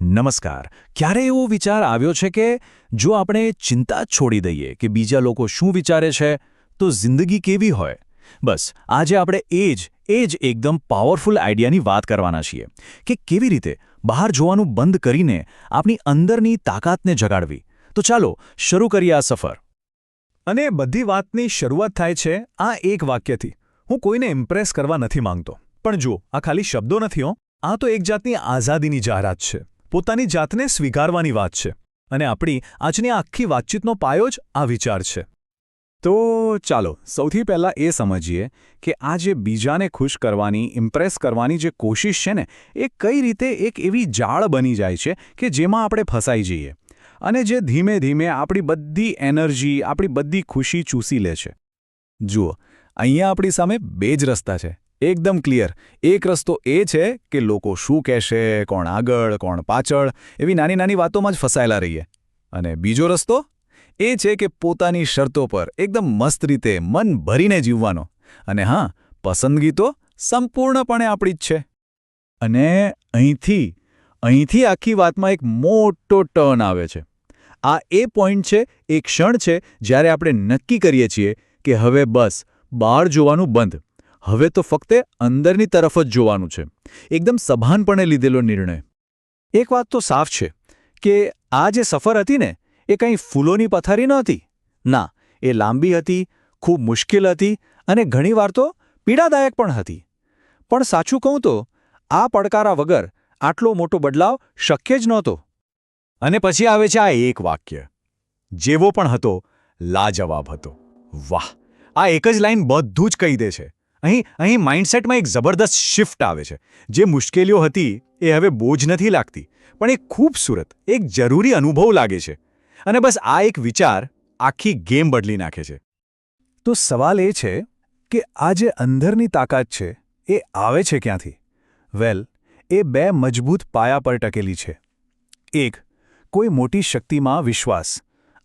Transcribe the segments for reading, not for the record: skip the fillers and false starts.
નમસ્કાર. ક્યારે એવો વિચાર આવ્યો છે કે જો આપણે ચિંતા જ છોડી દઈએ કે બીજા લોકો શું વિચારે છે તો જિંદગી કેવી હોય? બસ આજે આપણે એ જ એકદમ પાવરફુલ આઈડિયાની વાત કરવાના છીએ કે કેવી રીતે બહાર જોવાનું બંધ કરીને આપણી અંદરની તાકાતને જગાડવી. તો ચાલો શરૂ કરીએ આ સફર. અને બધી વાતની શરૂઆત થાય છે આ એક વાક્યથી. હું કોઈને ઇમ્પ્રેસ કરવા નથી માંગતો, પણ જો આ ખાલી શબ્દો નથી હો, આ તો એક જાતની આઝાદીની જાહેરાત છે. પોતાની જાતને સ્વીકારવાની વાત છે. અને આપણી આજની આખી વાતચીતનો પાયો જ આ વિચાર છે. તો ચાલો સૌથી પહેલાં એ સમજીએ કે આ જે બીજાને ખુશ કરવાની, ઇમ્પ્રેસ કરવાની જે કોશિશ છે ને, એ કઈ રીતે એક એવી જાળ બની જાય છે કે જેમાં આપણે ફસાઈ જઈએ અને જે ધીમે ધીમે આપણી બધી એનર્જી, આપણી બધી ખુશી ચૂસી લે છે. જુઓ, અહીંયા આપણી સામે બે જ રસ્તા છે, એકદમ ક્લિયર. એક રસ્તો એ છે કે લોકો શું કહેશે, કોણ આગળ, કોણ પાછળ, એવી નાની નાની વાતોમાં જ ફસાયેલા રહીએ. અને બીજો રસ્તો એ છે કે પોતાની શરતો પર એકદમ મસ્ત રીતે મન ભરીને જીવવાનો. અને હા, પસંદગી તો સંપૂર્ણપણે આપણી જ છે. અને અહીંથી આખી વાતમાં એક મોટો ટર્ન આવે છે. આ એ પોઈન્ટ છે, એ ક્ષણ છે જ્યારે આપણે નક્કી કરીએ છીએ કે હવે બસ બહાર જોવાનું બંધ. હવે તો ફક્ત અંદરની તરફ જ જોવાનું છે. એકદમ સભાનપણે લીધેલો નિર્ણય. એક વાત તો સાફ છે કે આ જે સફર હતી ને, એ કંઈ ફૂલોની પથારી નહોતી. ના, એ લાંબી હતી, ખૂબ મુશ્કેલ હતી અને ઘણીવાર તો પીડાદાયક પણ હતી. પણ સાચું કહું તો આ પડકારા વગર આટલો મોટો બદલાવ શક્ય જ નહોતો. અને પછી આવે છે આ એક વાક્ય, જેવો પણ હતો, લાજવાબ હતો. વાહ! આ એક જ લાઈન બધું જ કહી દે છે. અહીં માઇન્ડસેટમાં એક જબરદસ્ત શિફ્ટ આવે છે. જે મુશ્કેલીઓ હતી એ હવે બોજ નથી લાગતી, પણ એક ખૂબસૂરત, એક જરૂરી અનુભવ લાગે છે. અને બસ આ એક વિચાર આખી ગેમ બદલી નાખે છે. તો સવાલ એ છે કે આ જે અંદરની તાકાત છે એ આવે છે ક્યાંથી? વેલ, એ બે મજબૂત પાયા પર ટકેલી છે. એક, કોઈ મોટી શક્તિમાં વિશ્વાસ.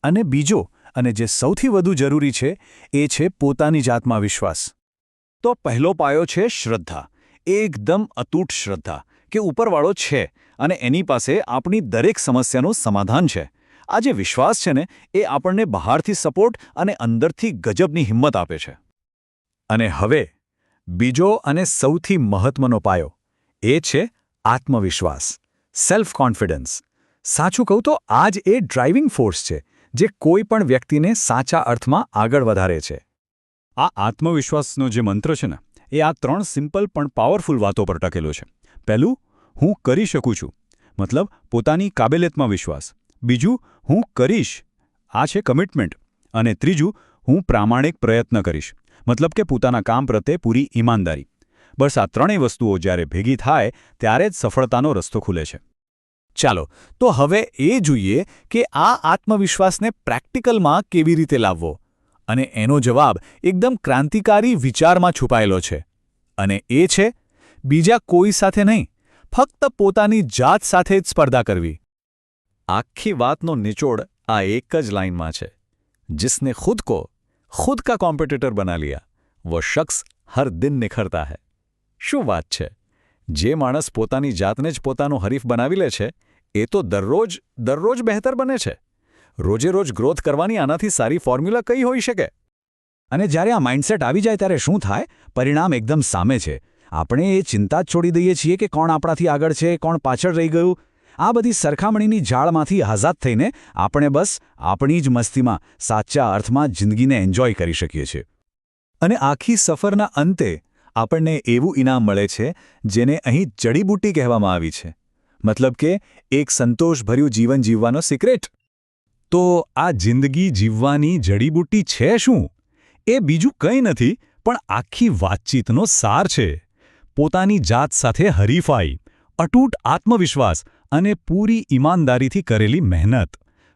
અને બીજો, અને જે સૌથી વધુ જરૂરી છે, એ છે પોતાની જાતમાં વિશ્વાસ. તો પહેલો પાયો છે શ્રદ્ધા. એકદમ અતૂટ શ્રદ્ધા કે ઉપરવાળો છે અને એની પાસે આપણી દરેક સમસ્યાનું સમાધાન છે. આ જે વિશ્વાસ છે ને, એ આપણને બહારથી સપોર્ટ અને અંદરથી ગજબની હિંમત આપે છે. અને હવે બીજો અને સૌથી મહત્વનો પાયો એ છે આત્મવિશ્વાસ, સેલ્ફ કોન્ફિડન્સ. સાચું કહું તો આ જ એ ડ્રાઇવિંગ ફોર્સ છે જે કોઈ પણ વ્યક્તિને સાચા અર્થમાં આગળ વધારે છે. આ આત્મવિશ્વાસનો જે મંત્ર છે ને, એ આ 3 સિમ્પલ પણ પાવરફુલ વાતો પર ટકેલો છે. પહેલું, હું કરી શકું છું, મતલબ પોતાની કાબેલિયતમાં વિશ્વાસ. બીજું, હું કરીશ, આ છે કમિટમેન્ટ. અને ત્રીજું, હું પ્રામાણિક પ્રયત્ન કરીશ, મતલબ કે પોતાના કામ પ્રત્યે પૂરી ઈમાનદારી. બસ આ ત્રણેય વસ્તુઓ જ્યારે ભેગી થાય ત્યારે જ સફળતાનો રસ્તો ખુલે છે. ચાલો તો હવે એ જોઈએ કે આ આત્મવિશ્વાસને પ્રેક્ટિકલમાં કેવી રીતે લાવવો. અને એનો જવાબ એકદમ ક્રાંતિકારી વિચારમાં છુપાયેલો છે. અને એ છે બીજા કોઈ સાથે નહીં, ફક્ત પોતાની જાત સાથે જ સ્પર્ધા કરવી. આખી વાતનો નિચોડ આ એક જ લાઇનમાં છે, જિસને ખુદ કા કોમ્પિટિટર બના લિયા, વો શખ્સ હર દિન નિખરતા હૈ. શું વાત છે! જે માણસ પોતાની જાતને જ પોતાનો હરીફ બનાવી લે છે, એ તો દરરોજ બહેતર બને છે. રોજે રોજ ગ્રોથ કરવાની આનાથી સારી ફોર્મ્યુલા કઈ હોઈ શકે? અને જ્યારે આ માઇન્ડસેટ આવી જાય ત્યારે શું થાય? પરિણામ એકદમ સામે છે. આપણે એ ચિંતા જ છોડી દઈએ છીએ કે કોણ આપણાથી આગળ છે, કોણ પાછળ રહી ગયું. આ બધી સરખામણીની જાળમાંથી આઝાદ થઈને આપણે બસ આપણી જ મસ્તીમાં સાચા અર્થમાં જિંદગીને એન્જોય કરી શકીએ છીએ. અને આખી સફરના અંતે આપણને એવું ઇનામ મળે છે જેને અહીં જડીબુટ્ટી કહેવામાં આવી છે. મતલબ કે એક સંતોષભર્યું જીવન જીવવાનો સિક્રેટ. તો આ જિંદગી જીવવાની જડીબુટ્ટી છે શું? એ બીજું કંઈ નથી પણ આખી વાતચીતનો સાર છે. પોતાની જાત સાથે હરીફાઈ, અતૂટ આત્મવિશ્વાસ અને પૂરી ઈમાનદારીથી કરેલી મહેનત.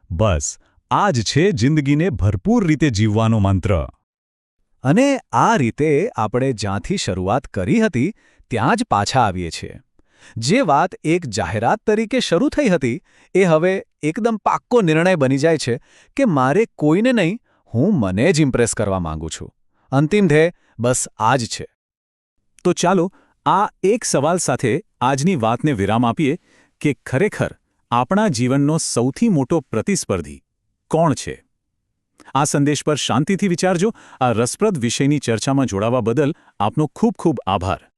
બસ આ જ છે જિંદગીને ભરપૂર રીતે જીવવાનો મંત્ર. અને આ રીતે આપણે જ્યાંથી શરૂઆત કરી હતી ત્યાં જ પાછા આવીએ છીએ. જે વાત એક જાહેરાત તરીકે શરૂ થઈ હતી, એ હવે એકદમ પાક્કો નિર્ણય બની જાય છે કે મારે કોઈને નહીં, હું મને જ ઇમ્પ્રેસ કરવા માંગુ છું. અંતિમ ધ્યેય બસ આ જ છે. તો ચાલો આ એક સવાલ સાથે આજની વાતને વિરામ આપીએ કે ખરેખર આપણા જીવનનો સૌથી મોટો પ્રતિસ્પર્ધી કોણ છે? આ સંદેશ પર શાંતિથી વિચારજો. આ રસપ્રદ વિષયની ચર્ચામાં જોડાવા બદલ આપનો ખૂબ ખૂબ આભાર.